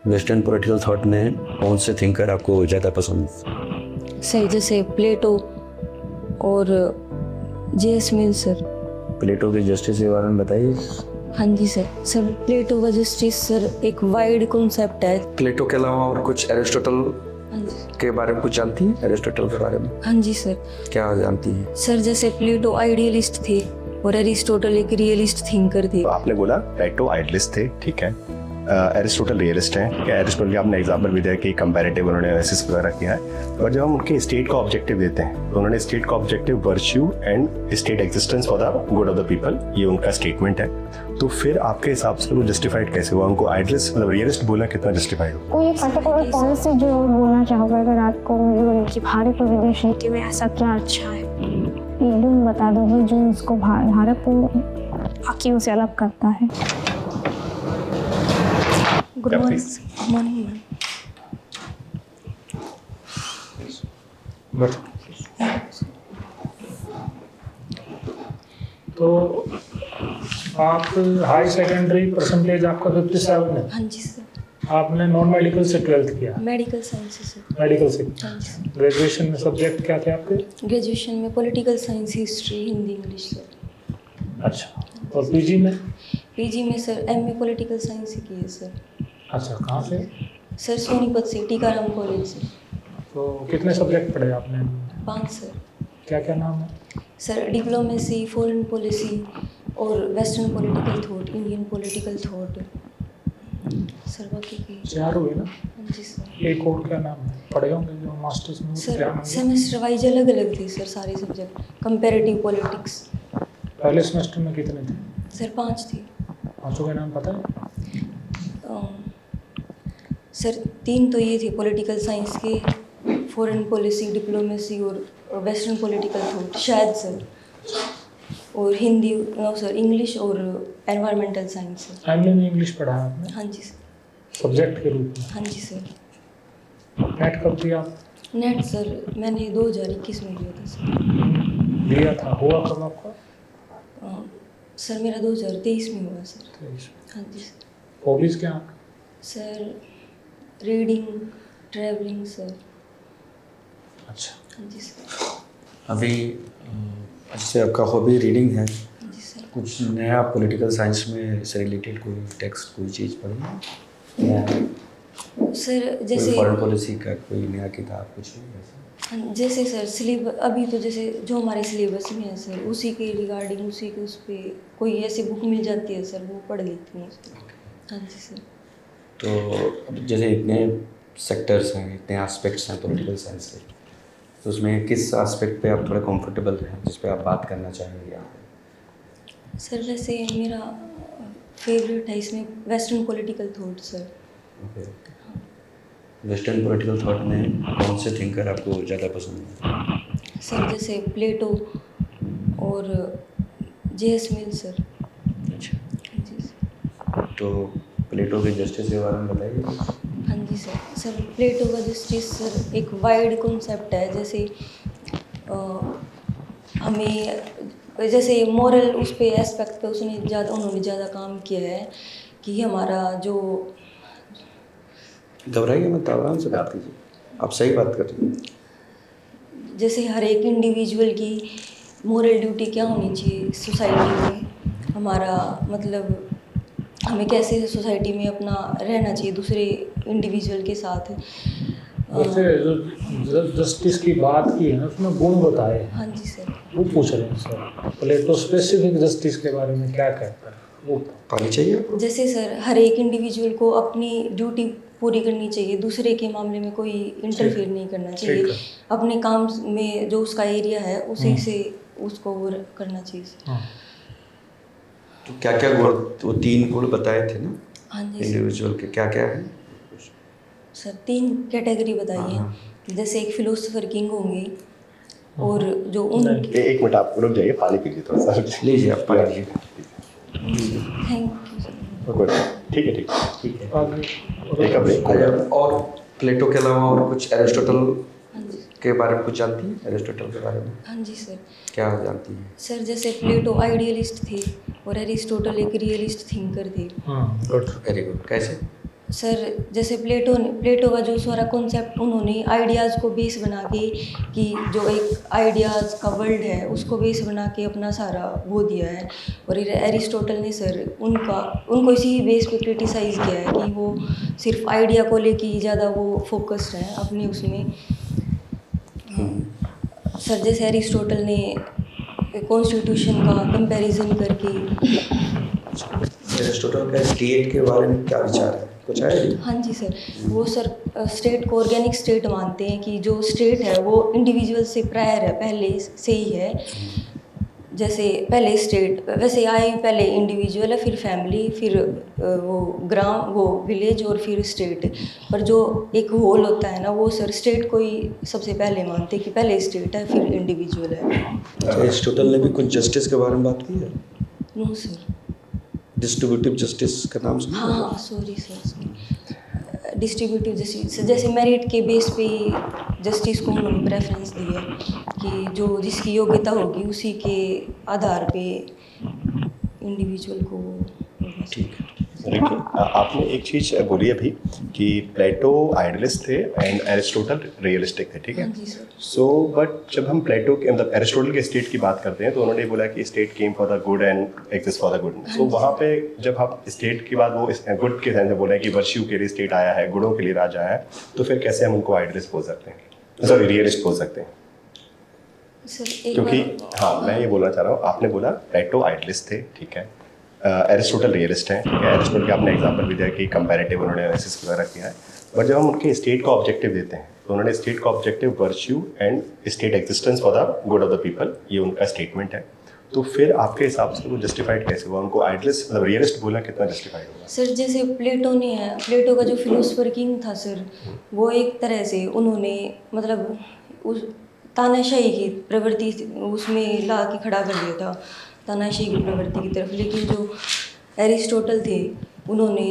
Western political thought में कौन से थिंकर आपको ज़्यादा पसंद? सर जैसे प्लेटो और जेएस मिल सर। प्लेटो के जस्टिस के बारे में बताइए। हाँ जी सर प्लेटो का जस्टिस सर एक वाइड कॉन्सेप्ट है। प्लेटो के अलावा और कुछ एरिस्टोटल हाँ जी के बारे में कुछ जानती हैं? एरिस्टोटल के बारे में हाँ जी सर। क्या जानती हैं? सर जैसे प्लेटो आइडियलिस्ट थे और एरिस्टोटल एक रियलिस्ट थिंकर थे। तो आपने बोला प्लेटो आइडियलिस्ट थे, ठीक है। एरिस्टोटल रियलिस्ट है। क्या एरिस्टोटल के आपने एग्जाम्पल भी दिया कि कंपैरेटिव उन्होंने एनालिसिस वगैरह किया है। और जब हम उनके स्टेट का ऑब्जेक्टिव देते हैं तो उन्होंने स्टेट का objective virtue and state existence for the good of the people, ये उनका स्टेटमेंट है। तो फिर आपके हिसाब से वो जस्टिफाइड कैसे हुआ? उनको आइडियलिस्ट मतलब रियलिस्ट बोलना कितना जस्टिफाइड हो? कोई पर्टिकुलर पॉलिसी जो बोलना चाहोगे अगर आपको कि भारत और विदेश नीति में ऐसा क्या अच्छा है, एकदम बता दोगे जो उसको भारत को बाकियों से अलग करता है? Good morning ma'am. तो आप हाई सेकेंडरी परसेंटेज आपका 57 है। हाँ जी सर। आपने नॉन मेडिकल से 12th किया? Medical sciences sir. मेडिकल से। हाँ जी सर। ग्रेजुएशन में सब्जेक्ट क्या थे आपके? ग्रेजुएशन में political science, history, Hindi, English sir. अच्छा, और पीजी में? पीजी में सर एमए पॉलिटिकल साइंस ही की है सर। अच्छा, कहाँ से? सर सोनीपत से, टीकाराम कॉलेज से। तो कितने सब्जेक्ट पढ़े आपने? 5 सर। क्या क्या नाम है? सर डिप्लोमेसी, फॉरेन पॉलिसी और western political thought, Indian political thought sir. बाकी की 4 हुए ना? हाँ जी सर। एक और क्या नाम है? पढ़े होंगे जो मास्टर्स में? सर क्या नाम है? सेमेस्टर वाइज अलग अलग थे सर सारे सब्जेक्ट। Comparative politics. पहले सेमेस्टर में कितने थे? सर 5 थे। पाँचों के नाम पता है? सर 3 तो ये थे पॉलिटिकल साइंस के, फॉरेन पॉलिसी, डिप्लोमेसी और वेस्टर्न पॉलिटिकल थॉट शायद सर। और हिंदी सर, इंग्लिश और एनवायरमेंटल साइंस सर। एमए में इंग्लिश पढ़ा है आपने हाँ जी सर। सब्जेक्ट के रूप में? हाँ जी सर। नेट कब दिया आप? नेट सर मैंने 2021 में दिया था सर। दिया था, हुआ कब आपका? सर मेरा 2023 में हुआ सर। 23। हाँ जी सर। हॉबीज़ क्या आपकी? Sir reading, travelling sir. अच्छा, हाँ जी सर। अभी जैसे आपका हॉबी रीडिंग है, हाँ जी सर। कुछ नया पॉलिटिकल साइंस में से रिलेटेड कोई टेक्स्ट, कोई चीज़ पढ़ी है? सर कोई जैसे फॉरेन पॉलिसी का कोई नया किताब कुछ ऐसा? हाँ, जैसे सर सिलेबस अभी तो जैसे जो हमारे सिलेबस में है सर उसी के रिगार्डिंग, उसी के उस पर कोई ऐसी बुक मिल जाती है सर, वो पढ़ लेती हूँ उसको। हाँ जी सर। तो अब जैसे इतने सेक्टर्स हैं, इतने एस्पेक्ट्स हैं पॉलिटिकल साइंस के, तो उसमें किस एस्पेक्ट पे आप थोड़े कंफर्टेबल हैं जिस पे आप बात करना चाहेंगे यहाँ पे? सर वैसे मेरा फेवरेट है इसमें western political thought sir. Okay. Western political thought में कौन से थिंकर आपको ज़्यादा पसंद है? सर जैसे प्लेटो और जेएस मिल सर। अच्छा, हाँ जी सर। तो प्लेटो के जस्टिस के बारे में बताइए। हाँ जी सर। सर प्लेटो का जस्टिस सर एक वाइड कॉन्सेप्ट है। जैसे हमें जैसे मॉरल उस पे एस्पेक्ट पे उन्होंने ज़्यादा काम किया है कि हमारा जो घबराइए मत, आराम से बात कीजिए, आप सही बात कर रही हैं। जैसे हर एक इंडिविजुअल की मॉरल ड्यूटी क्या होनी चाहिए सोसाइटी में, हमारा मतलब हमें कैसे सोसाइटी में अपना रहना चाहिए दूसरे इंडिविजुअल के साथ। वैसे जो जस्टिस की बात की है ना, उसमें गुण बताए हैं। हाँ जी सर। वो पूछ रहे हैं सर, प्लेटो स्पेसिफिक जस्टिस के बारे में क्या कहता है वो? पानी चाहिए आपको? जैसे सर हर एक इंडिविजुअल को अपनी ड्यूटी पूरी करनी चाहिए, दूसरे के मामले में कोई इंटरफेयर नहीं करना चाहिए। अपने काम में जो उसका एरिया है उसी से उसको वो करना चाहिए सर। हाँ। तो क्या क्या गुण, वो 3 गुण बताए थे ना हाँ जी सर। इंडिविजुअल के, क्या क्या है सर 3 कैटेगरी बताई हाँ। है। जैसे एक फिलोसोफर किंग होंगे और जो उन एक मिनट आप रुक जाइए, पानी पीजिए थोड़ा सा। लीजिए आप पानी लीजिए। Thank you sir. ठीक है, ठीक है, ठीक है। आगे एक ब्रेक। और प्लेटो के अलावा और कुछ एरिस्टोटल हाँ जी के बारे में कुछ जानती हैं? एरिस्टोटल के बारे में हाँ जी सर। क्या जानती हैं? सर जैसे प्लेटो आइडियलिस्ट थे और एरिस्टोटल एक रियलिस्ट थिंकर थे। हाँ, गुड। Very good. कैसे? सर जैसे प्लेटो का जो सारा कॉन्सेप्ट उन्होंने आइडियाज़ को बेस बना के, कि जो एक आइडियाज़ का वर्ल्ड है उसको बेस बना के अपना सारा वो दिया है। और एरिस्टोटल ने सर उनको इसी बेस पे क्रिटिसाइज़ किया है कि वो सिर्फ आइडिया को लेके ही ज़्यादा वो फोकस्ड हैं अपने उसमें। सर जैसे एरिस्टोटल ने कॉन्स्टिट्यूशन का कंपैरिजन करके। एरिस्टोटल का स्टेट के बारे में क्या विचार है, कुछ है? हाँ जी सर, वो सर स्टेट को ऑर्गेनिक स्टेट मानते हैं कि जो स्टेट है वो इंडिविजुअल से प्रायर है, पहले से ही है। जैसे पहले स्टेट वैसे आए, पहले इंडिविजुअल है, फिर फैमिली, फिर वो ग्राम, वो विलेज, और फिर स्टेट। पर जो एक होल होता है ना, वो सर स्टेट को ही सबसे पहले मानते हैं कि पहले स्टेट है फिर इंडिविजुअल है। एरिस्टोटल ने भी कुछ जस्टिस के बारे में बात की है? No sir. डिस्ट्रीब्यूटिव जस्टिस का नाम सुना? हाँ सॉरी सर, डिस्ट्रीब्यूटिव जस्टिस जैसे मेरिट के बेस पे जस्टिस को उन्होंने प्रेफरेंस दी है कि जो जिसकी योग्यता होगी उसी के आधार पे इंडिविजुअल को। ठीक है। देखिए आपने एक चीज बोली अभी कि प्लेटो आइडियलिस्ट थे एंड एरिस्टोटल रियलिस्टिक थे, ठीक है? हाँ जी सर। सो बट जब हम प्लेटो के मतलब एरिस्टोटल के स्टेट की बात करते हैं तो उन्होंने बोला कि state came for the good and exist for the good. So वहाँ पे जब हम स्टेट की बात वो गुड के सेंस में बोल रहे हैं कि वर्च्यू के लिए स्टेट आया है, गुणों के लिए राजा आया है, तो फिर कैसे हम उनको आइडियलिस्ट बोल सकते हैं, सॉरी रियलिस्ट बोल सकते हैं? सर एक क्योंकि बार- हाँ मैं ये बोलना चाह रहा हूँ, आपने बोला प्लेटो आइडियलिस्ट थे, ठीक है, एरिस्टोटल रियलिस्ट हैं, ठीक है, एरिस्टोटल का आपने एग्जांपल भी दिया कि कंपैरेटिव उन्होंने एनालिसिस वगैरह किया है। बट जब हम उनके स्टेट का ऑब्जेक्टिव देते हैं तो उन्होंने स्टेट का objective virtue and state existence for the good of the people, ये उनका स्टेटमेंट है। तो फिर आपके हिसाब से वो जस्टिफाइड कैसे हुआ? उनको आइडियलिस्ट मतलब रियलिस्ट बोलना कितना जस्टिफाइड होगा? सर जैसे प्लेटो का जो फिलोसफर किंग था सर, वो एक तरह से उन्होंने मतलब उस तानाशाही की प्रवृत्ति उसमें ला के खड़ा कर दिया था, तानाशाही की प्रवृत्ति की तरफ। लेकिन जो एरिस्टोटल थे उन्होंने,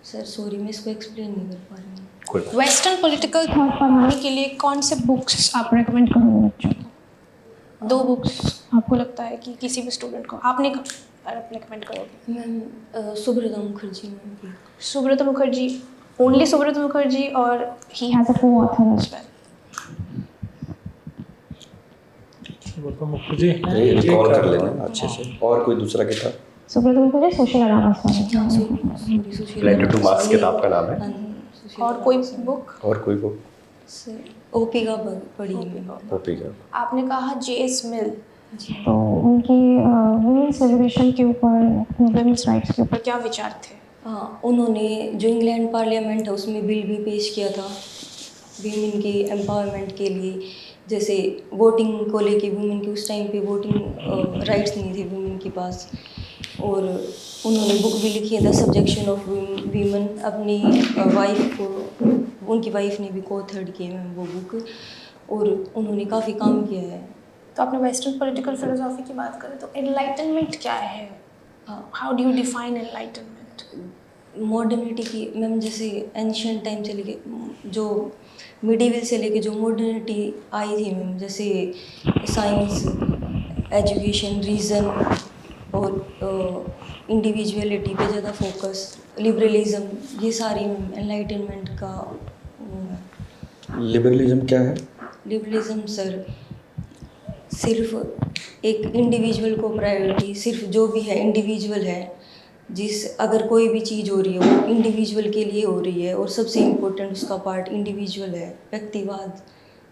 सर सॉरी मैं इसको एक्सप्लेन नहीं कर पा रही हूँ। कोई बात वेस्टर्न पॉलिटिकल थॉट पढ़ाने के लिए कौन से बुक्स आप रेकमेंड करोगे बच्चों को? 2 बुक्स आपको लगता है कि किसी भी स्टूडेंट को आपने रेकमेंड करोगे? मैम सुब्रता मुखर्जी मैम की। सुब्रता मुखर्जी, ओनली सुब्रता मुखर्जी, और he has a co-author as well. Subrata Mukherjee recall कर लेना अच्छे से। और कोई दूसरा किताब? सुब्रता मुखर्जी सोशल अवेयरनेस वाले। हाँ sorry social Letter to Marx किताब का नाम है। और कोई बुक? और कोई बुक? सर ओपी का पढ़ी मैंने। ओपी का। आपने कहा जेएस मिल, तो उनकी वुमेन्स लिबरेशन के ऊपर, वुमेन्स राइट्स के ऊपर क्या विचार थे? हाँ, उन्होंने जो इंग्लैंड पार्लियामेंट है उसमें बिल भी पेश किया था वीमेन के एम्पावरमेंट के लिए। जैसे वोटिंग को लेके वुमेन की उस टाइम पे वोटिंग राइट्स नहीं थे वुमेन के पास। और उन्होंने बुक भी लिखी है द सब्जेक्शन ऑफ वीमेन, अपनी वाइफ को, उनकी वाइफ ने भी को-ऑथर्ड की है मैम वो बुक। और उन्होंने काफ़ी काम किया है। तो आपने वेस्टर्न पॉलिटिकल फिलोसॉफी की बात करें तो एनलाइटनमेंट क्या है? How do you define enlightenment? Modernity की मैम, जैसे एंशियंट टाइम से लेके जो मिडिवल से लेके जो मॉडर्निटी आई थी मैम, जैसे साइंस, एजुकेशन, रीज़न और इंडिविजुअलिटी पे ज़्यादा फोकस, लिबरलिज्म, ये सारी एनलाइटनमेंट का वो है। लिबरलिज्म क्या है? लिबरलिज्म सर सिर्फ एक इंडिविजुअल को प्रायोरिटी, सिर्फ जो भी है इंडिविजुअल है, अगर कोई भी चीज़ हो रही है वो इंडिविजुअल के लिए हो रही है और सबसे इम्पोर्टेंट उसका पार्ट इंडिविजुअल है। व्यक्तिवाद,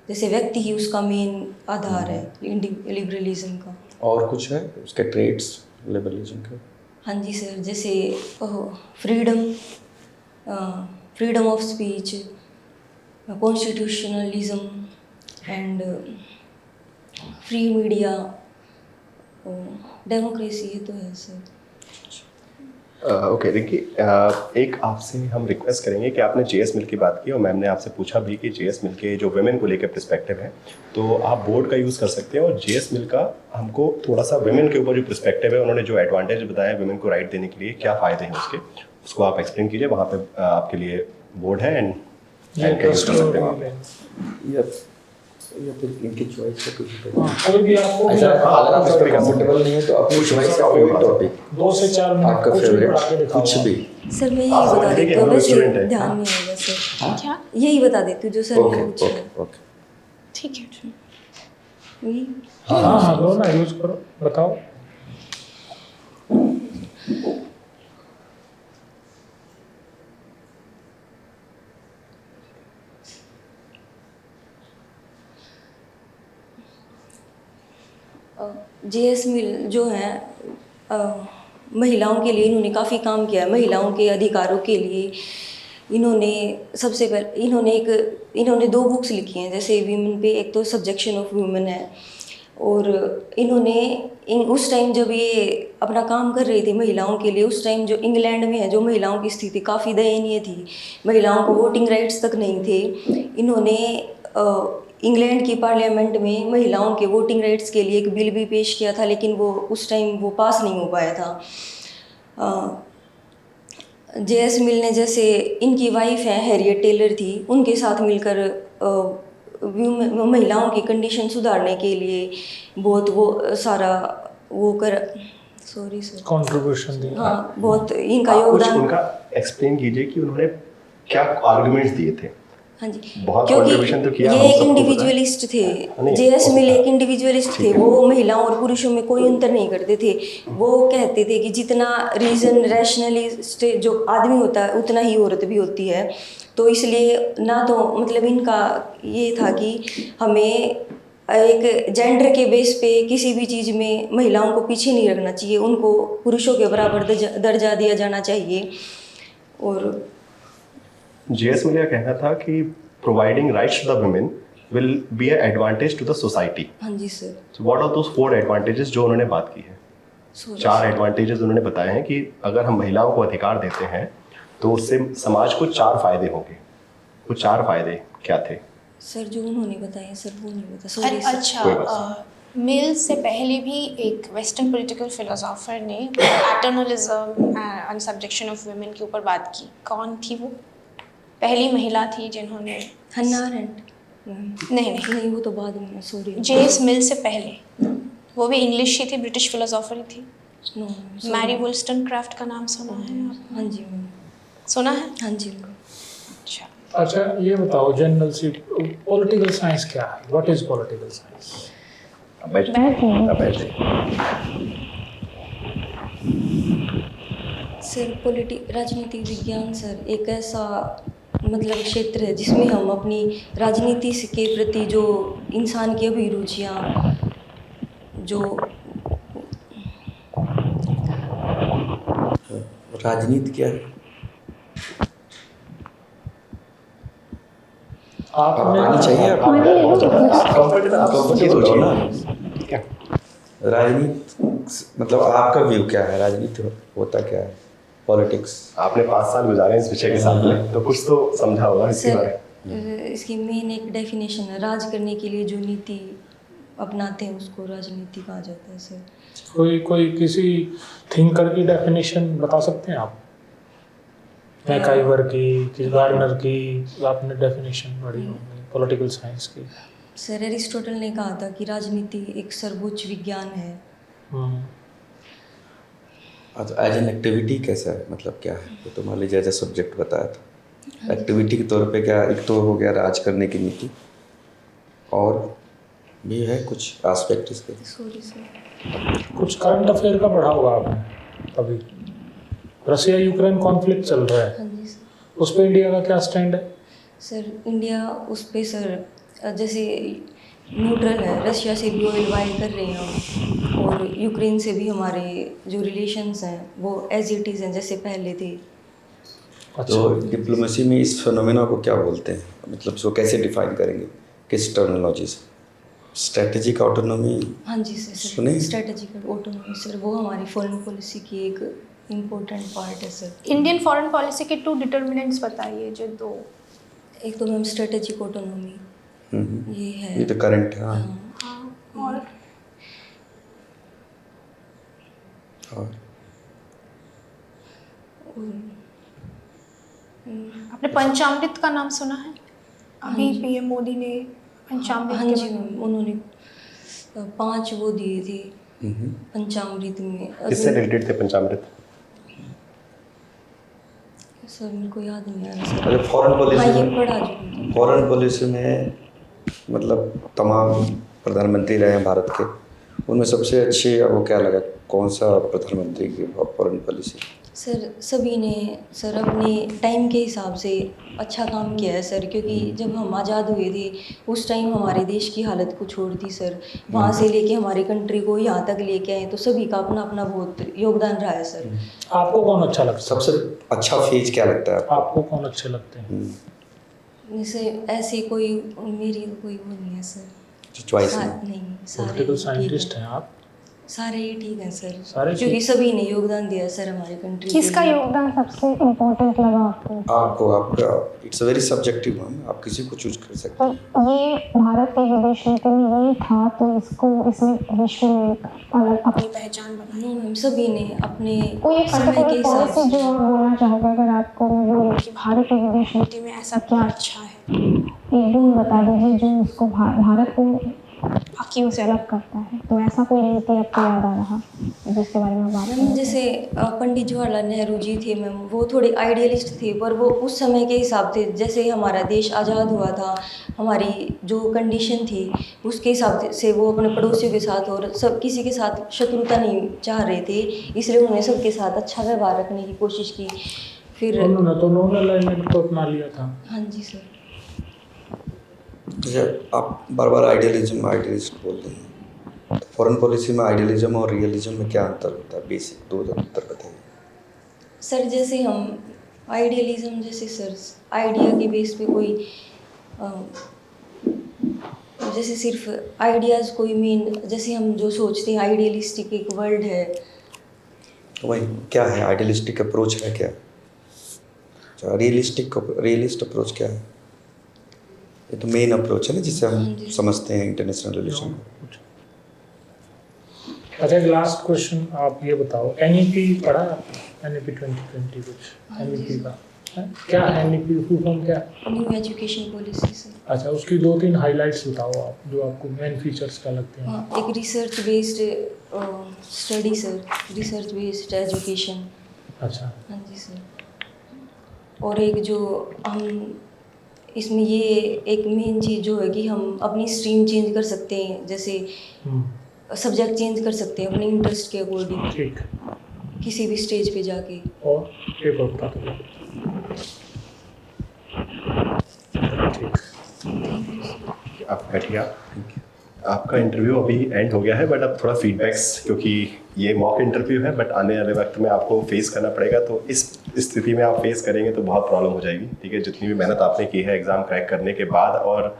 जैसे व्यक्ति ही उसका मेन आधार है लिबरलिज्म का। और कुछ है उसके ट्रेड्स लिबरलिज्म के? हाँ जी सर, जैसे freedom of speech, constitutionalism and free media, democracy, ये तो है सर। ओके रिकी, एक आपसे हम रिक्वेस्ट करेंगे कि आपने जेएस मिल की बात की और मैम ने आपसे पूछा भी कि जेएस मिल के जो वुमेन को लेकर पर्सपेक्टिव है, तो आप बोर्ड का यूज़ कर सकते हैं। और जेएस मिल का हमको थोड़ा सा वुमेन के ऊपर जो पर्सपेक्टिव है, उन्होंने जो एडवांटेज बताया वुमेन को राइट देने के लिए, क्या फ़ायदे हैं उसके, उसको आप एक्सप्लेन कीजिए। वहाँ पे आपके लिए बोर्ड है एंड यूज़ कर सकते हैं आप। या फिर इनकी चॉइस से कुछ पे हाँ, कोई भी आपको भी ऐसा अगर आप इस पर लगता है। कंफर्टेबल नहीं है तो अपनी चॉइस का कोई टॉपिक 2 से 4 मिनट आपका कुछ भी फेवरेट पढ़ा के दिखाओ कुछ आप। भी सर मैं आप यही बता समझते देती कि हूँ, हम वैसे student हैं। ध्यान नहीं आएगा सर। क्या यही बता देती हूँ जो सर ओके ने पूछा ओके है। ओके ठीक है वही हाँ हाँ लो ना, यूज करो, बताओ। जेएस मिल जो है महिलाओं के लिए इन्होंने काफ़ी काम किया है, महिलाओं के अधिकारों के लिए। इन्होंने सबसे पहले इन्होंने 2 बुक्स लिखी हैं, जैसे वीमेन पे, एक तो सब्जेक्शन ऑफ वुमेन है, और इन्होंने उस टाइम जब ये अपना काम कर रही थी महिलाओं के लिए, उस टाइम जो इंग्लैंड में है जो महिलाओं की स्थिति काफ़ी दयनीय थी, महिलाओं को वोटिंग राइट्स तक नहीं थे। इन्होंने इंग्लैंड की पार्लियामेंट में महिलाओं के वोटिंग राइट्स के लिए एक बिल भी पेश किया था, लेकिन वो उस टाइम वो पास नहीं हो पाया था। जेएस मिल ने, जैसे इनकी वाइफ है हैरियट टेलर थी, उनके साथ मिलकर महिलाओं की कंडीशन सुधारने के लिए बहुत वो सारा वो कर सॉरी सर कंट्रीब्यूशन दिया। हाँ, बहुत इनका आप कुछ योगदान। उनका एक्सप्लेन कीजिए कि उन्होंने क्या आर्गुमेंट्स दिए थे। हाँ जी, बहुत क्योंकि contribution तो किया, ये हम एक सबको पता है। इंडिविजुअलिस्ट थे। नहीं, जेएस वो मिल तो एक इंडिविजुअलिस्ट थे, ठीक है। वो महिलाओं और पुरुषों में कोई अंतर नहीं करते थे। वो कहते थे कि जितना रीजन रैशनलिस्ट जो आदमी होता है उतना ही औरत भी होती है। तो इसलिए ना तो मतलब इनका ये था कि हमें एक जेंडर के बेस पे किसी भी चीज़ में महिलाओं को पीछे नहीं रखना चाहिए, उनको पुरुषों के बराबर दर्जा दिया जाना चाहिए। और जेएस मिल का कहना था कि providing rights to the women will be a advantage to the society. हाँ जी sir, so what are those 4 advantages जो उन्होंने बात की है? सॉरी 4 एडवांटेजेस उन्होंने बताए हैं कि अगर हम महिलाओं को अधिकार देते हैं तो उससे समाज को 4 फायदे होंगे। वो 4 फायदे क्या थे? सर, जो उन्होंने बताया सर वो नहीं बता, सॉरी सर। कोई बात अच्छा, मिल से पहले भी एक वेस्टर्न पॉलिटिकल फिलोसोफर ने पैटर्नलिज्म एंड सब्जेक्शन ऑफ वुमेन के ऊपर बात की। कौन थी वो? पहली महिला थी जिन्होंने हन्ना अरेंट नहीं नहीं, वो तो बाद में, सॉरी। जेएस मिल से पहले वो भी इंग्लिश ही थी, ब्रिटिश फिलोसोफर ही थी। नो, मैरी वोल्स्टनक्राफ्ट का नाम सुना है आपने? हाँ जी मैम, सुना है? हाँ जी मैम। अच्छा, अच्छा ये बताओ, जनरल सी पॉलिटिकल साइंस क्या है? What is political science? अब बैठ जाइए। सर, राजनीतिक विज्ञान सर एक ऐसा मतलब क्षेत्र है जिसमें हम अपनी राजनीति के प्रति जो इंसान की अभिरुचियाँ जो राजनीति क्या है? आपने आनी चाहिए कंफर्टेबल हो ना। क्या? राजनीति मतलब आपका व्यू क्या है? राजनीति होता क्या है? पॉलिटिक्स। आपने 5 साल गुजारे इस विषय के साथ में, तो कुछ तो समझा होगा इसके बारे में। सर इसकी मेन एक डेफिनेशन है, राज करने के लिए जो नीति अपनाते हैं उसको राजनीति कहा जाता है सर। कोई किसी थिंकर की डेफिनेशन बता सकते हैं आप? मैकाइवर की, किस गार्डनर की आपने डेफिनेशन पढ़ी होगी पॉलिटिकल साइंस की? सर एरिस्टोटल ने कहा था कि राजनीति एक सर्वोच्च विज्ञान है। तो एज एन एक्टिविटी कैसा है, मतलब क्या है? वो तो मान लीजिए एज ए सब्जेक्ट बताया था, एक्टिविटी के तौर पे क्या, एक तो हो गया राज करने की नीति, और भी है कुछ एस्पेक्ट इसके? सॉरी सर, कुछ करंट अफेयर का पढ़ा होगा आपने अभी? रसिया यूक्रेन कॉन्फ्लिक्ट चल रहा है, हाँ जी सर। उस पर इंडिया का क्या स्टैंड है? सर इंडिया उस पे सर जैसे न्यूट्रल है, रशिया से भी ऑयल बाय कर रहे हैं हम, और यूक्रेन से भी हमारे जो रिलेशंस हैं वो एज इट इज़ हैं जैसे पहले थे। तो डिप्लोमेसी में इस फिनोमेना को क्या बोलते हैं, मतलब इसको कैसे डिफाइन करेंगे, किस टर्मिनोलॉजी से? Strategic autonomy? हाँ जी सर, सुने? स्ट्रेटेजिक ऑटोनॉमी सर वो हमारी फॉरेन पॉलिसी की एक इम्पोर्टेंट पार्ट है सर। इंडियन फॉरेन पॉलिसी के 2 डिटर्मिनेंट्स बताइए जो 2। एक तो मैम स्ट्रेटेजिक ऑटोनॉमी, ये है, ये तो करंट है। हाँ। हाँ, और और आपने पंचामृत का नाम सुना है? अभी पीएम मोदी ने पंचामृत हाँ के जी बारे में? मैम, उन्होंने 5 वो दिए थे पंचामृत में। किससे रिलेटेड थे पंचामृत? सर मेरे को याद नहीं आ रहा सर। अच्छा, फॉरेन हाँ पॉलिसी ये में, पढ़ा चुकी फॉरेन पॉलिसी में मतलब तमाम प्रधानमंत्री रहे हैं भारत के, उनमें सबसे अच्छी वो क्या लगा, कौन सा प्रधानमंत्री की फॉरेन पॉलिसी? सर सभी ने सर अपने टाइम के हिसाब से अच्छा काम किया है सर, क्योंकि जब हम आज़ाद हुए थे उस टाइम हमारे देश की हालत कुछ और थी सर। वहाँ से लेके हमारी कंट्री को यहाँ तक लेके आए, तो सभी का अपना अपना बहुत योगदान रहा है सर। आपको कौन अच्छा लगता सबसे अच्छा फेज क्या लगता है है? आपको कौन अच्छे लगते हैं? जैसे ऐसे कोई मेरी कोई वो नहीं है सर। चॉइस नहीं, सारे पॉलिटिकल ठीक साइंटिस्ट हैं। हैं आप? सारे ही ठीक हैं सर, सारे क्योंकि ठीक? सभी ने योगदान दिया है सर हमारी कंट्री किसका योगदान सबसे इम्पोर्टेंट लगा आपको? आपको, आपका इट्स वेरी सब्जेक्टिव मैम, आप किसी को चूज कर सकते हैं। तो ये भारत के विदेश नीति में ये था, तो इसको इसमें विश्व में एक अलग अपनी पहचान बनाई। नहीं मैम, सभी ने अपने कोई समय के पर्टिकुलर हिसाब पॉलिसी से। जो आप बोलना चाहोगे अगर आपको कि भारत के विदेश नीति नीति में ऐसा क्या अच्छा है? एकदम बता दीजिए जो उसको भारत को बाकियों से अलग करता है, तो ऐसा कोई नीति आपको याद आ रहा जिसके बारे में बात मैम जैसे पंडित जवाहरलाल नेहरू जी थे मैम, वो थोड़े आइडियलिस्ट थे, पर वो उस समय के हिसाब से, जैसे हमारा देश आज़ाद हुआ था, हमारी जो कंडीशन थी उसके हिसाब से वो अपने पड़ोसियों के साथ और सब किसी के साथ शत्रुता नहीं चाह रहे थे, इसलिए उन्होंने सबके साथ अच्छा व्यवहार रखने की कोशिश की। फिर उन्होंने तो नॉन अलाइनमेंट को अपना लिया था। हाँ जी सर। जैसे आप बार बार आइडियलिज्म आइडियलिस्ट बोल रहे हैं, तो फॉरेन पॉलिसी में आइडियलिज्म और रियलिज्म में क्या अंतर होता है? बेसिक दो अंतर बताइए। सर जैसे हम आइडियलिज्म, जैसे सर आइडिया के बेस पे कोई जैसे सिर्फ आइडियाज़ कोई मेन, जैसे हम जो सोचते हैं आइडियलिस्टिक एक वर्ल्ड है। तो वही क्या है आइडियलिस्टिक अप्रोच है क्या? अच्छा, रियलिस्ट अप्रोच क्या है? ये तो मेन अप्रोच है ना जिससे हम समझते हैं इंटरनेशनल रिलेशन को। अच्छा, एक लास्ट क्वेश्चन, आप ये बताओ, एनईपी पढ़ा एनईपी 2020 कुछ एनईपी का है? क्या है एनईपी, फुल फॉर्म क्या है? New education policy sir. अच्छा, उसकी 2-3 हाइलाइट्स बताओ आप, जो आपको मेन फीचर्स क्या लगते हैं? हाँ, एक research based study sir, research based education. अच्छा, हाँ जी सर। और एक जो हम इसमें ये एक मेन चीज़ जो है कि हम अपनी स्ट्रीम चेंज कर सकते हैं, जैसे सब्जेक्ट चेंज कर सकते हैं अपने इंटरेस्ट के अकॉर्डिंग ठीक। किसी भी स्टेज पे जाके। और एक और बता दो। ठीक। आप बैठिए। आपका इंटरव्यू अभी एंड हो गया है, बट अब थोड़ा फीडबैक्स, क्योंकि ये मॉक इंटरव्यू है, बट आने वाले वक्त में आपको फेस करना पड़ेगा, तो इस स्थिति में आप फेस करेंगे तो बहुत प्रॉब्लम हो जाएगी। ठीक है, जितनी भी मेहनत आपने की है एग्ज़ाम क्रैक करने के बाद, और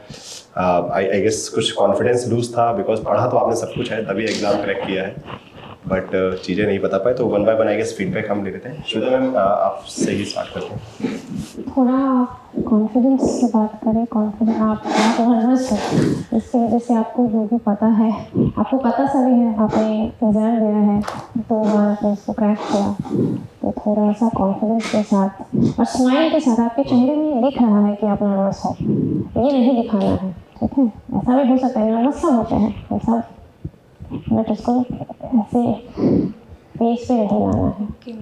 आई गेस कुछ कॉन्फिडेंस लूज था, बिकॉज पढ़ा तो आपने सब कुछ है तभी एग्ज़ाम क्रैक किया है, बट चीज़ें नहीं बता पाए, तो 1 बाय 1 आई गेस फीडबैक हम ले लेते हैं। श्वेता मैम, आपसे ही स्टार्ट करते हैं। थोड़ा कॉन्फिडेंस की बात करें, कॉन्फिडेंस आप नर्वस है, इसकी वजह से आपको जो भी पता है, आपको पता सभी है, आपने एग्जाम दिया है 2 बार, आपने उसको क्रैक किया, तो थोड़ा सा कॉन्फिडेंस के साथ और स्माइल के साथ, आपके चेहरे में दिख रहा है कि आप नर्वस हो, ये नहीं दिखाना है। ठीक है, ऐसा भी हो सकता है, नर्वस सब होते हैं ऐसा, बट उसको ऐसे फेस पे नहीं लाना है। ठीक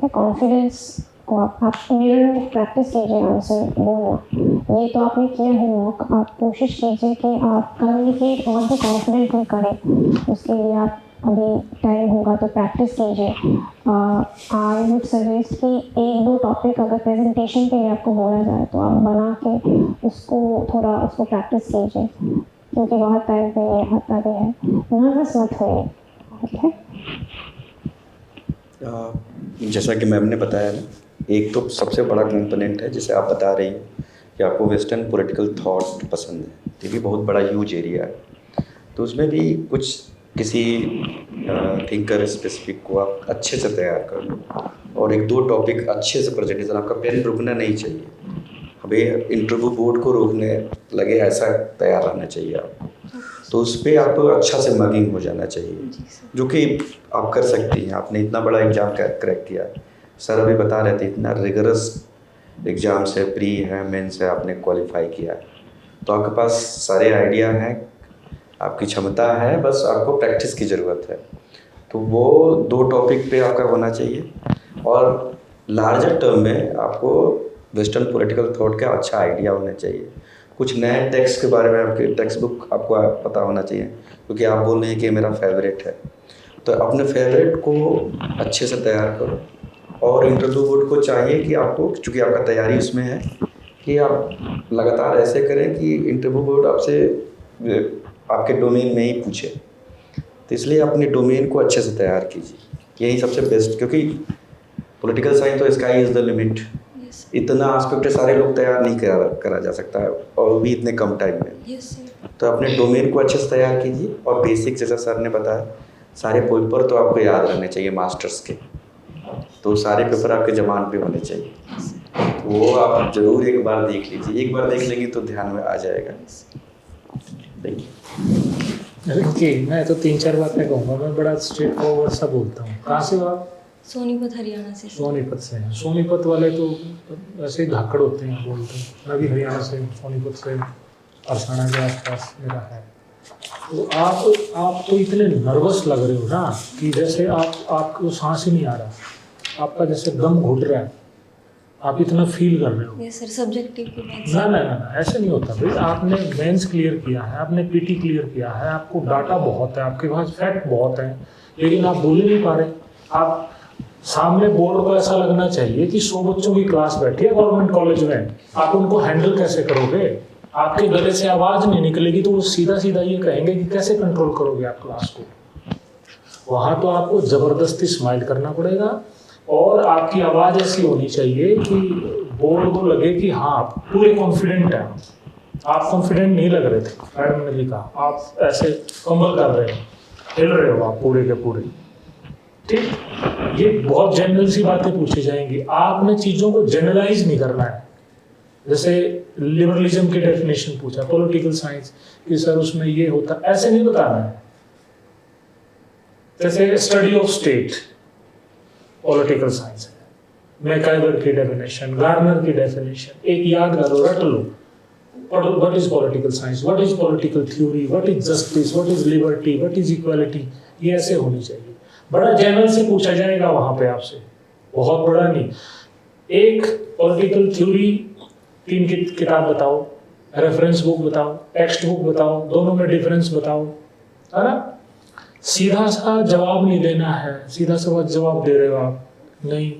है, कॉन्फिडेंस को आप मिरर में प्रैक्टिस कीजिए आंसर बोलना। ये तो आपने किया है मॉक, आप कोशिश कीजिए कि आप कम्युनिकेट और भी कॉन्फिडेंटली करें, उसके लिए आप अभी टाइम होगा तो प्रैक्टिस कीजिए। आई वुड सजेस्ट कि 1-2 टॉपिक अगर प्रेजेंटेशन के लिए आपको बोला जाए तो आप बना के उसको प्रैक्टिस कीजिए, क्योंकि बहुत टाइम पे ये आता भी है। नर्वस मत होइए। ठीक है, जैसा कि मैम ने बताया ना, एक तो सबसे बड़ा कंपोनेंट है जिसे आप बता रही हैं कि आपको वेस्टर्न पॉलिटिकल थॉट पसंद है, ये भी बहुत बड़ा ह्यूज एरिया है, तो उसमें भी कुछ किसी थिंकर स्पेसिफिक को आप अच्छे से तैयार कर लो और 1-2 टॉपिक अच्छे से प्रेजेंटेशन, आपका पेन रुकना नहीं चाहिए, अभी इंटरव्यू बोर्ड को रोकने लगे ऐसा तैयार रहना चाहिए आप, तो उस पर आप अच्छा से मगिंग हो जाना चाहिए, जो कि आप कर सकती हैं। आपने इतना बड़ा एग्ज़ाम क्रैक किया, सर अभी बता रहे थे इतना रिगरस एग्ज़ाम से, प्री है मेन से आपने क्वालिफाई किया है, तो आपके पास सारे आइडिया हैं, आपकी क्षमता है, बस आपको प्रैक्टिस की ज़रूरत है। तो वो 2 टॉपिक पे आपका होना चाहिए। और लार्जर टर्म में आपको वेस्टर्न पॉलिटिकल थॉट का अच्छा आइडिया होना चाहिए। कुछ नए टेक्स्ट के बारे में आपके टेक्स्ट बुक आपको पता होना चाहिए, क्योंकि आप बोल रहे हैं कि मेरा फेवरेट है, तो अपने फेवरेट को अच्छे से तैयार करो। और इंटरव्यू बोर्ड को चाहिए कि आपको, चूँकि आपका तैयारी उसमें है, कि आप लगातार ऐसे करें कि इंटरव्यू बोर्ड आपसे आपके डोमेन में ही पूछे। तो इसलिए अपने डोमेन को अच्छे से तैयार कीजिए, यही सबसे बेस्ट, क्योंकि पॉलिटिकल साइंस तो sky is the limit. Yes इतना आस्पेक्ट सारे लोग तैयार नहीं करा जा सकता है, और वो भी इतने कम टाइम में। Yes sir. तो अपने डोमेन को अच्छे से तैयार कीजिए, और बेसिक जैसा सर ने बताया, सारे पेपर तो आपको याद रहने चाहिए मास्टर्स के, तो सारे पेपर आपके ज़बान पे होने चाहिए। तो वो आप ज़रूर एक बार देख लीजिए, एक बार देख लेंगे तो ध्यान में आ जाएगा। देखिए, जी, मैं तो 3-4 बातें कहूँगा। मैं बड़ा स्ट्रेट फॉरवर्ड सा बोलता हूँ। कहाँ से हो आप? सोनीपत हरियाणा से सर। सोनीपत से हैं। सोनीपत वाले तो ऐसे ही धाकड़ होते हैं, बोलते हैं। मैं भी हरियाणा से हूँ, सोनीपत से, अरसाना के आसपास मेरा है। तो आप तो इतने नर्वस लग रहे हो ना, कि जैसे आपको सांस ही नहीं आ रहा, आपका जैसे दम घुट रहा है, आप इतना फील कर रहे हो। यस सर, सब्जेक्टिव के बाद ना ना ना ना, ऐसे नहीं होता भाई। आपने मेंस क्लियर किया है, आपने पीटी क्लियर किया है, आपको डाटा बहुत है, आपके पास फैक्ट बहुत है, लेकिन आप बोल ही नहीं पा रहे। आप सामने बोर्ड को ऐसा लगना चाहिए कि 100 बच्चों की क्लास बैठी है गवर्नमेंट कॉलेज में, आप उनको हैंडल कैसे करोगे? आपके गले से आवाज़ नहीं निकलेगी तो वो सीधा सीधा ये कहेंगे कि कैसे कंट्रोल करोगे आप क्लास को। वहाँ तो आपको ज़बरदस्ती स्माइल करना पड़ेगा, और आपकी आवाज़ ऐसी होनी चाहिए कि बोर्ड को लगे कि हाँ पूरे कॉन्फिडेंट हैं। आप कॉन्फिडेंट नहीं लग रहे थे, मैडम ने भी कहा, आप ऐसे कमल कर रहे हो, हिल रहे हो आप पूरे के पूरे। ठीक, ये बहुत जनरल सी बातें पूछी जाएंगी, आपने चीज़ों को जनरलाइज नहीं करना है। जैसे लिबरलिज्म की डेफिनेशन पूछा, पॉलिटिकल साइंस कि सर उसमें ये होता, ऐसे नहीं बताना है। जैसे study of state political science है, मैकाइवर की डेफिनेशन, गार्नर की डेफिनेशन, एक याद करो, रट लो। What is political science, what is political theory, what is justice, what is liberty, what is equality, ये ऐसे होनी चाहिए। बड़ा जनरल से पूछा जाएगा वहां पे आपसे, बहुत बड़ा नहीं। एक पॉलिटिकल थ्योरी 3 किताब बताओ, रेफरेंस बुक बताओ, टेक्स्ट बुक बताओ, दोनों में डिफरेंस बताओ, है ना? सीधा सा जवाब नहीं देना है, सीधा सा जवाब दे रहे हो आप, नहीं,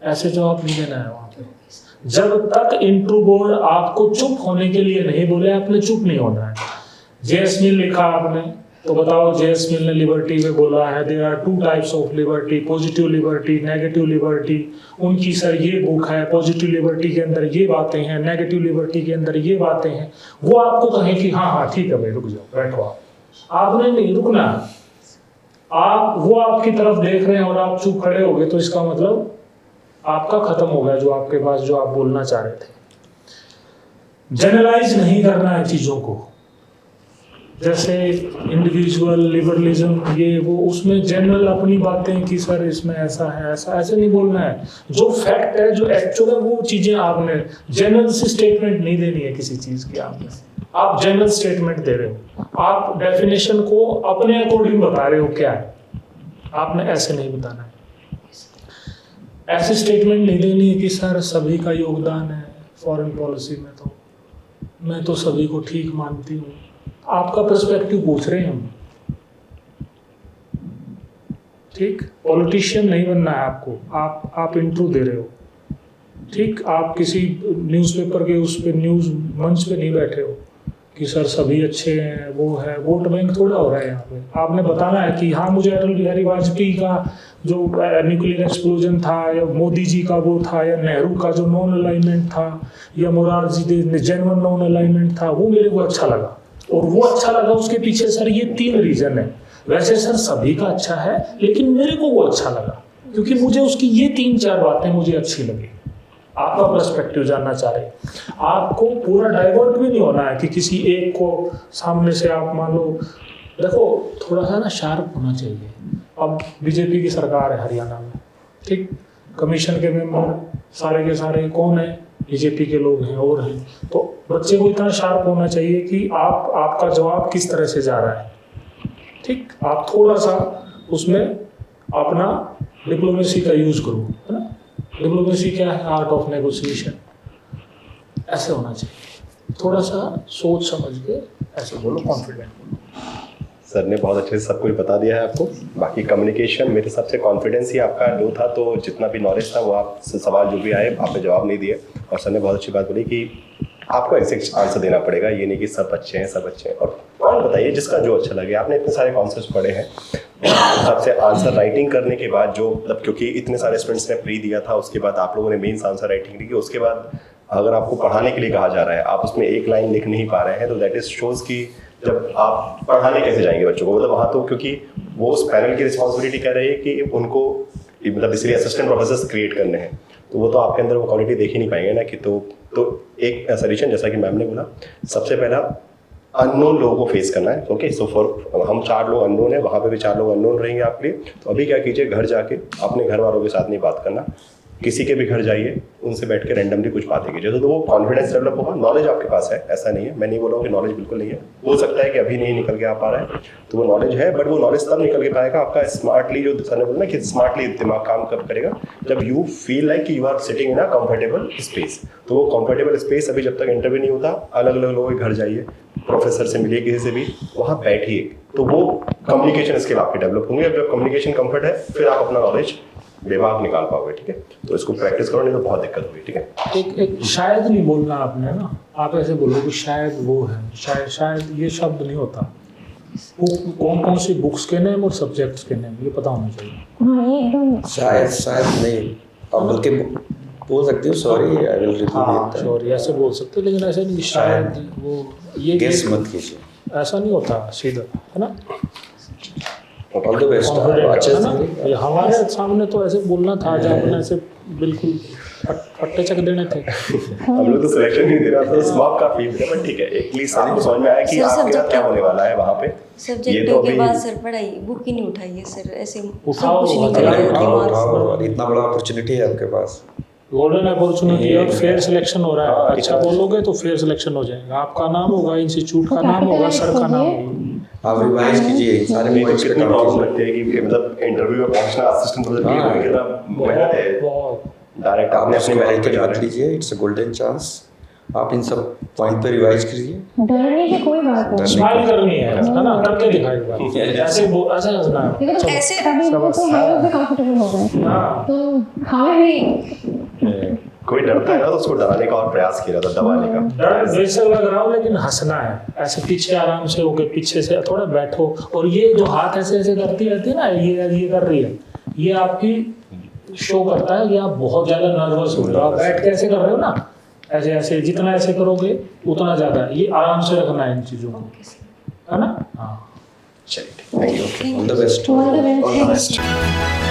ऐसे जवाब नहीं देना है वहाँ पे। जब तक इंटरव्यू बोर्ड आपको चुप होने के लिए नहीं बोले, आपने चुप नहीं होना है। जेएस मिल लिखा आपने, तो बताओ जेएस मिल ने लिबर्टी में बोला है, there are 2 types of liberty, positive liberty, negative liberty. उनकी सर ये बुक है, पॉजिटिव लिबर्टी के अंदर ये बातें हैं, नेगेटिव लिबर्टी के अंदर ये बातें हैं। वो आपको कहें कि हाँ हाँ ठीक है भाई, रुक जाओ, बैठो आप, आपने नहीं रुकना। आप वो आपकी तरफ देख रहे हैं और आप चुप खड़े हो गए, तो इसका मतलब आपका खत्म हो गया जो आपके पास जो आप बोलना चाह रहे थे। जनरलाइज नहीं करना है चीजों को, जैसे इंडिविजुअल लिबरलिज्म ये वो, उसमें जनरल अपनी बातें कि सर इसमें ऐसा है, ऐसा, ऐसे नहीं बोलना है। जो फैक्ट है, जो एक्चुअल है, वो चीजें आपने जनरल से स्टेटमेंट नहीं देनी है किसी चीज की। आप जनरल स्टेटमेंट दे रहे हो, आप डेफिनेशन को अपने अकॉर्डिंग बता रहे हो क्या है, आपने ऐसे नहीं बताना है। ऐसे स्टेटमेंट नहीं देनी है कि सर सभी का योगदान है फॉरेन पॉलिसी में, तो मैं तो सभी को ठीक मानती हूँ। आपका पर्सपेक्टिव पूछ रहे हैं हम, ठीक? पॉलिटिशियन नहीं बनना है आपको, आप इंटरव्यू दे रहे हो, ठीक? आप किसी न्यूज़पेपर के उस पे न्यूज़ मंच पे नहीं बैठे हो कि सर सभी अच्छे हैं, वो है, वोट बैंक थोड़ा हो रहा है यहाँ पे। आपने बताना है कि हाँ मुझे अटल बिहारी वाजपेयी का जो न्यूक्लियर एक्सप्लोजन था, या मोदी जी का वो था, या नेहरू का जो नॉन अलाइनमेंट था, या मोरारजी जेन्युइन नॉन अलाइनमेंट था, वो मेरे को अच्छा लगा। और वो अच्छा लगा, उसके पीछे सर ये 3 रीजन है। वैसे सर सभी का अच्छा है, लेकिन मेरे को वो अच्छा लगा क्योंकि मुझे उसकी ये 3-4 बातें मुझे अच्छी लगी। आपका पर्सपेक्टिव जानना चाह रहे हैं। आपको पूरा डाइवर्ट भी नहीं होना है कि किसी एक को सामने से आप मान लो, देखो थोड़ा सा ना शार्प होना चाहिए। अब बीजेपी की सरकार है हरियाणा में, ठीक? कमीशन के मेंबर सारे के सारे कौन है? बीजेपी के लोग हैं और हैं, तो बच्चे को इतना शार्प होना चाहिए कि आपका जवाब किस तरह से जा रहा है। ठीक, आप थोड़ा सा उसमें अपना डिप्लोमेसी का यूज करो, है ना। डिप्लोमेसी क्या है? आर्ट ऑफ नेगोशिएशन, ऐसे होना चाहिए। थोड़ा सा सोच समझ के ऐसे बोलो, कॉन्फिडेंट बोलो। सर ने बहुत अच्छे से सब कुछ बता दिया है आपको। बाकी कम्युनिकेशन मेरे हिसाब से कॉन्फिडेंस ही आपका लो था, तो जितना भी नॉलेज था वो आप सवाल जो भी आए आपने जवाब नहीं दिए। और सर ने बहुत अच्छी बात बोली कि आपको एग्जैक्ट आंसर देना पड़ेगा, ये नहीं कि सब अच्छे हैं सब अच्छे हैं। और बताइए जिसका जो अच्छा लगे। आपने इतने सारे कॉन्सेप्ट पढ़े हैं, सबसे आंसर राइटिंग करने के बाद जो मतलब क्योंकि इतने सारे स्टूडेंट्स ने प्री दिया था, उसके बाद आप लोगों ने मेंस आंसर राइटिंग की, उसके बाद अगर आपको पढ़ाने के लिए कहा जा रहा है, आप उसमें एक लाइन लिख नहीं पा रहे हैं, तो दैट इज शोज कि जब आप पढ़ाने कैसे जाएंगे बच्चों को। मतलब वहाँ तो क्योंकि वो उस पैनल की रिस्पॉन्सिबिलिटी कह रही है कि उनको मतलब इसलिए असिस्टेंट प्रोफेसर क्रिएट करने हैं, तो वो तो आपके अंदर वो क्वालिटी देख ही नहीं पाएंगे ना कि तो एक सजेशन जैसा कि मैम ने बोला, सबसे पहला अननोन लोगों को फेस करना है। ओके, सो फॉर हम 4 लोग अननोन है, वहाँ पे भी 4 लोग अननोन रहेंगे आपके लिए। तो अभी क्या कीजिए, घर जाके अपने घर वालों के साथ नहीं बात करना, किसी के भी घर जाइए, उनसे बैठ के रैंडमली कुछ बातें कीजिए, तो वो कॉन्फिडेंस डेवलप होगा। नॉलेज आपके पास है, ऐसा नहीं है, मैं नहीं बोल रहा हूँ कि नॉलेज बिल्कुल नहीं है। हो सकता है कि अभी नहीं निकल के आ पा रहा है, तो वो नॉलेज है, बट वो नॉलेज तब निकल के पाएगा आपका स्मार्टली, जो सर ने बोला ना कि स्मार्टली दिमाग काम कब करेगा, जब यू फील लाइक कि you are sitting in a comfortable space. तो वो कंफर्टेबल स्पेस अभी जब तक इंटरव्यू नहीं होता, अलग अलग लोगों के घर जाइए, प्रोफेसर से मिलिए, किसी से भी वहाँ बैठिए, तो वो कम्युनिकेशन स्किल आपके डेवलप होंगे। अब जब कम्युनिकेशन कंफर्ट है, फिर आप अपना नॉलेज दिमाग निकाल पाओगे। ठीक है, तो इसको प्रैक्टिस करो, नहीं तो बहुत दिक्कत होगी। ठीक है, एक शायद नहीं बोलना आपने ना, आप ऐसे बोलो कि शायद वो है, शायद ये शब्द नहीं होता। कौन कौन सी बुक्स के नेम और सब्जेक्ट्स के नेम ये पता होना चाहिए। हाँ, ये एकदम शायद नहीं, आप बल्कि बोल सकते हो sorry I will repeat, sorry ऐसे बोल सकते हो, लेकिन ऐसे नहीं शायद वो ये गेस मत कीजिए, ऐसा नहीं होता सीधा, है ना। All the best. अच्छे है ना, से ये हमारे सामने तो ऐसे बोलना था, जब आपने ऐसे बिल्कुल फट्टे चक देने थे। हम लोग तो सिलेक्शन नहीं दे रहा था, स्मॉक का फील है, बट ठीक है, एटलीस्ट आपको समझ में आया कि सर, आपके साथ subject क्या होने वाला है वहाँ पे। सब्जेक्टों के बाद सर पढ़ाई बुक ही नहीं उठाई है सर, ऐसे सब उठाओ, कुछ नहीं उठाओ, करेगा उठाओ दिमाग से। उठाओ, इतना बड़ा अपॉर्चुनिटी है आपके पास, गोल्डन अपॉर्चुनिटी और फेयर सिलेक्शन हो रहा है। अच्छा बोलोगे तो फेयर सिलेक्शन हो जाएगा, आपका नाम होगा, इंस्टीट्यूट का नाम होगा, सर का नाम होगा। आप रिवाइज कीजिए सारे मेरे को पॉइंट्स पे कितनी काम प्रॉब्लम कीजिए। लगती है कि मतलब इंटरव्यू में पहुंचना, असिस्टेंट प्रोफेसर की होगी, कितना मेहनत है। बहुत डायरेक्ट आप आपने उसको अपनी वेल पे जा मत रहे हैं। लीजिए, इट्स अ गोल्डन चांस। आप इन सब पॉइंट पे रिवाइज कीजिए। डरने की कोई बात नहीं। स्माइल करनी है ना, करके दिखाएगा, ऐसे ऐसे हंसना है। लेकिन चलो। ऐसे अभी वो तो हम लोग भी कंफर्टेबल हो गए, हाँ, तो हमें भी कोई डरता है ना, तो उसको डराने का और प्रयास किया जाता, दबाने का। डर बेशक लग रहा हो, लेकिन हंसना है। ऐसे पीछे आराम से होके पीछे से थोड़ा बैठो, और ये जो हाथ ऐसे ऐसे करती रहती है ना, ये कर रही है, ये आपकी शो करता है कि आप बहुत ज्यादा नर्वस हो रहे हो। आप बैठ के ऐसे कर रहे हो ना, ऐसे ऐसे जितना ऐसे करोगे उतना ज्यादा, ये आराम से रखना है इन चीजों को, है ना। हाँ, चलिए, thank you. All the best. all the best. All the best.